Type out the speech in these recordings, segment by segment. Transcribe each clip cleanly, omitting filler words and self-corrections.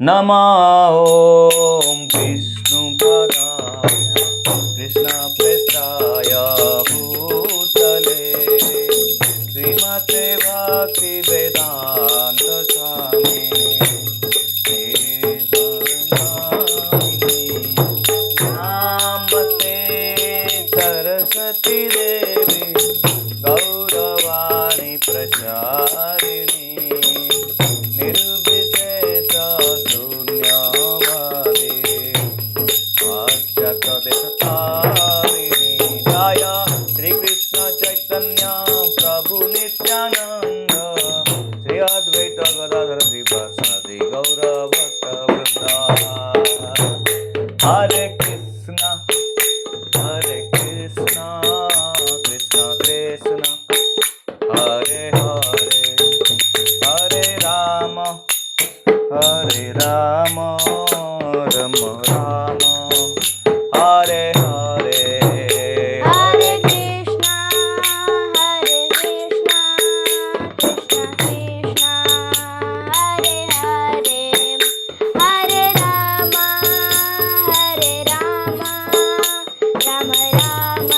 नमः ॐ विष्णुपदाय कृष्णप्रेष्ठाय भूतले श्रीमते भक्तिवेदान्त स्वामी नमस्ते सरस्वती देवी गौरवाणी प्रचारिणी निर्विशेष शून्यवादी पाश्चात्यदेशतारिणी जय श्रीकृष्ण चैतन्य प्रभु नित्यानंद श्री अद्वैत गदाधर श्रीवासादि गौर भक्तवृंद हरे कृष्ण कृष्ण कृष्ण हरे हरे हरे राम राम राम हरे हरे हरे कृष्णा कृष्णा कृष्णा हरे हरे हरे राम राम राम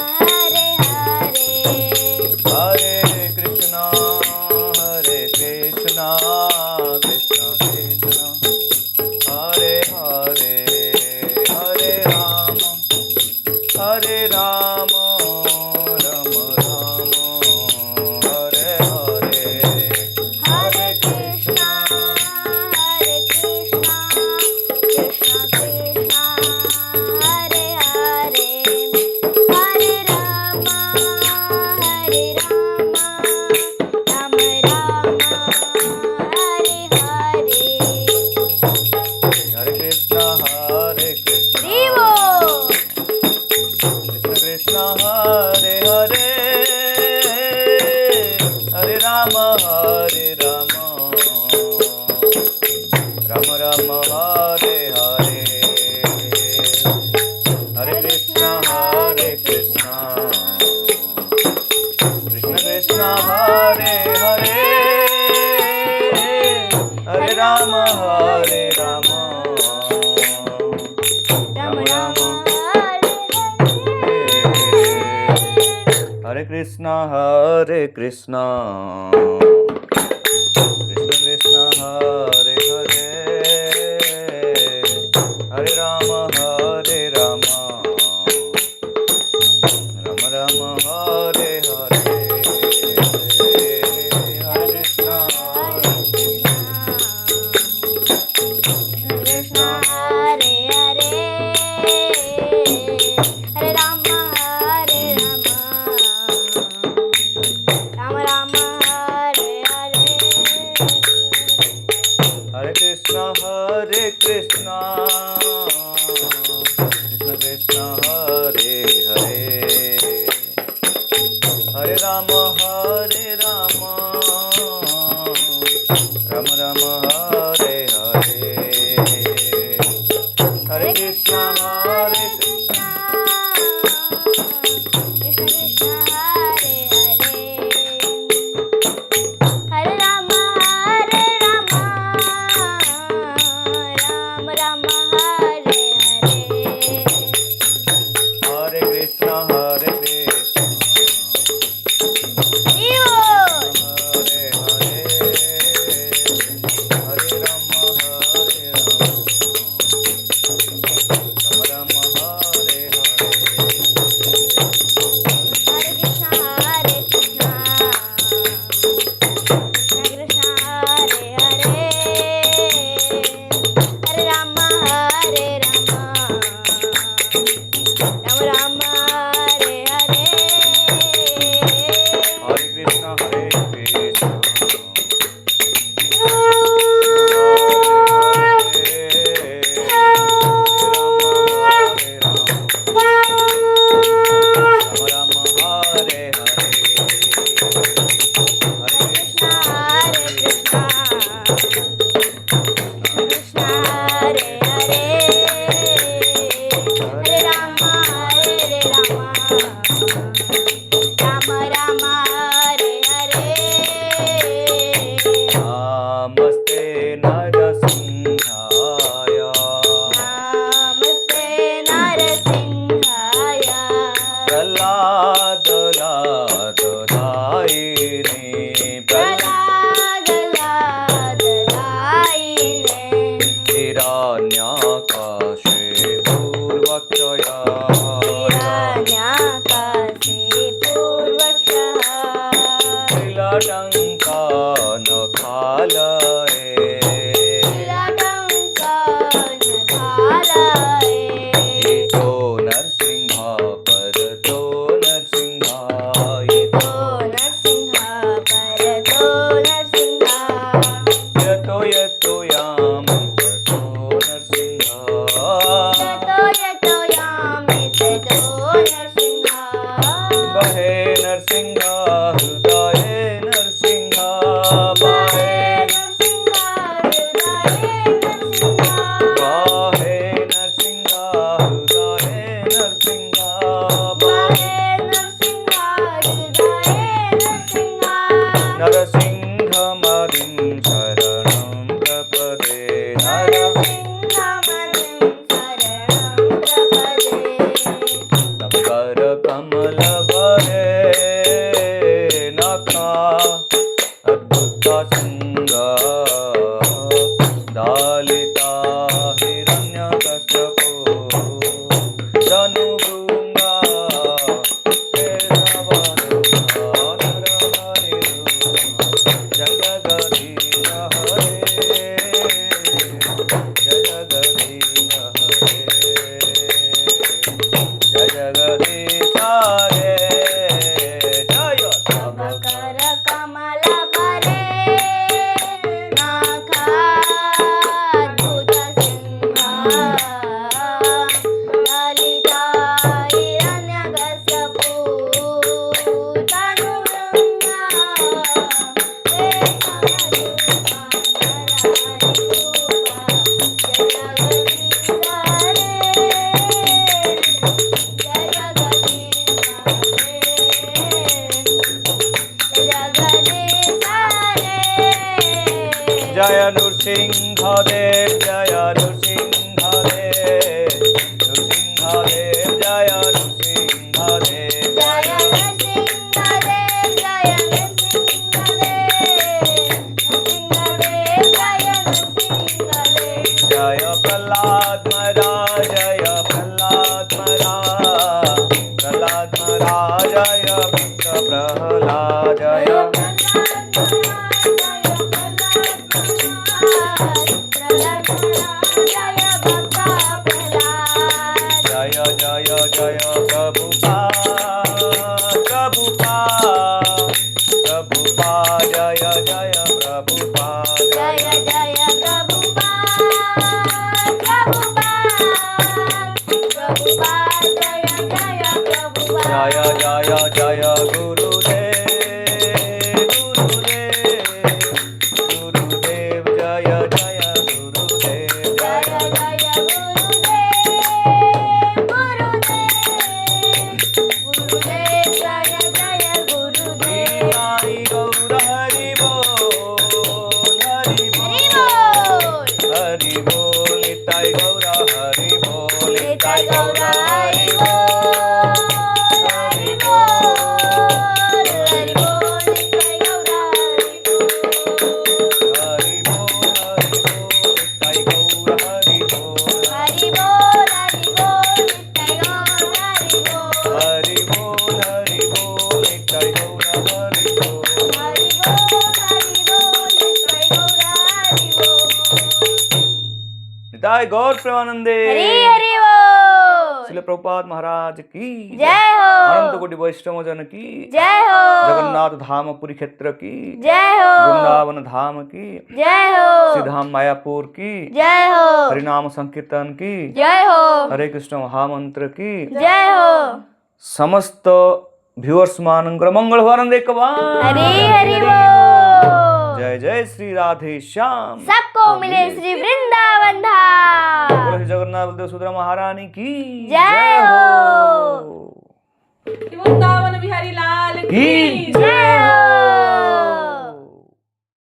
हरे हरे हरे कृष्ण कृष्ण कृष्ण हरे हरे हरे राम राम राम हरे हरे हरे कृष्णा कृष्णा कृष्णा हरे हरे हरे राम राम राम हरे हरे हरे कृष्ण देवो कृष्ण कृष्ण हरे हरे हरे राम राम राम हरे हरे हरे कृष्ण कृष्ण कृष्ण हरे हरे हरे राम राम राम हरे कृष्ण कृष्ण कृष्ण हरे हरे हरे राम राम राम हरे हरे हरे कृष्ण कृष्ण हरे हरे हरे राम राम राम हरे हरे हरे कृष्ण कृष्ण कृष्ण हरे हरे हरे राम राम राम हरे हरे हरे कृष्ण कृष्ण कृष्ण हरे हरे हरे राम राम राम हरे हरे हरे कृष्ण देवो हरे हरे हरे राम राम दालिता हिरण्यकश्यपो धनुभृङ्गा केशवदूता नरहरिदूता जय जगदीश हरे जय जगदीश हरे जय जगदीश हरे जय मकर कमला परे नाखाद्भुत सिंहा ललिता हिरण्यकश्यपो तनुभृङ्गा केशवदूता जय नृसिंहदेव जय नृसिंहदेव नृसिंहदेव जय नृसिंहदेव जय नृसिंहदेव जय नृसिंहदेव जय नृसिंहदेव जय प्रहलाद महाराज जय प्रहलाद महाराज प्रहलाद महाराज जय भक्त प्रहलाद जय जय जय जय प्रभुपाद प्रभुपाद प्रभुपाद जय जय प्रभुपाद जय जय प्रभुपाद प्रभुपाद जय जय प्रभुपाद जय जय जय गुरुदेव गुरुदेव गुरुदेव जय जय गुरुदेव जय जय गुरुदेव जय जय गुरुदेव आई गौर हरि बोल हरि हरि बोल बोल हरि बोल निताई गौर हरि बोल निताई गौर हरि बोल हरि बोल निताई गौर हरि बोल हरि बोल निताई गौर हरि बोल हरि बोल निताई गौर हरि बोल हरि बोल निताई गौर हरि बोल हरि बोल निताई गौर हरि बोल निताई गौर प्रेमानंदे हरि हरि बोल श्रील प्रभुपाद महाराज की जय हो अनंत कोटि वैष्णव जन की जय हो जगन्नाथ धाम पुरी क्षेत्र की जय हो वृंदावन धाम की जय हो श्रीधाम मायापुर की जय हो हरिनाम संकीर्तन की जय हो हरे कृष्ण महामंत्र की जय हो समस्त व्यूअर्स मानंकर मंगल हो आनंद एक बार हरि हरि बोल जय जय श्री राधे श्याम सबको मिले श्री वृंदावन धाम बोलो श्री जगन्नाथ बलदेव सुभद्रा महारानी की जय हो वृंदावन बिहारी लाल की जय हो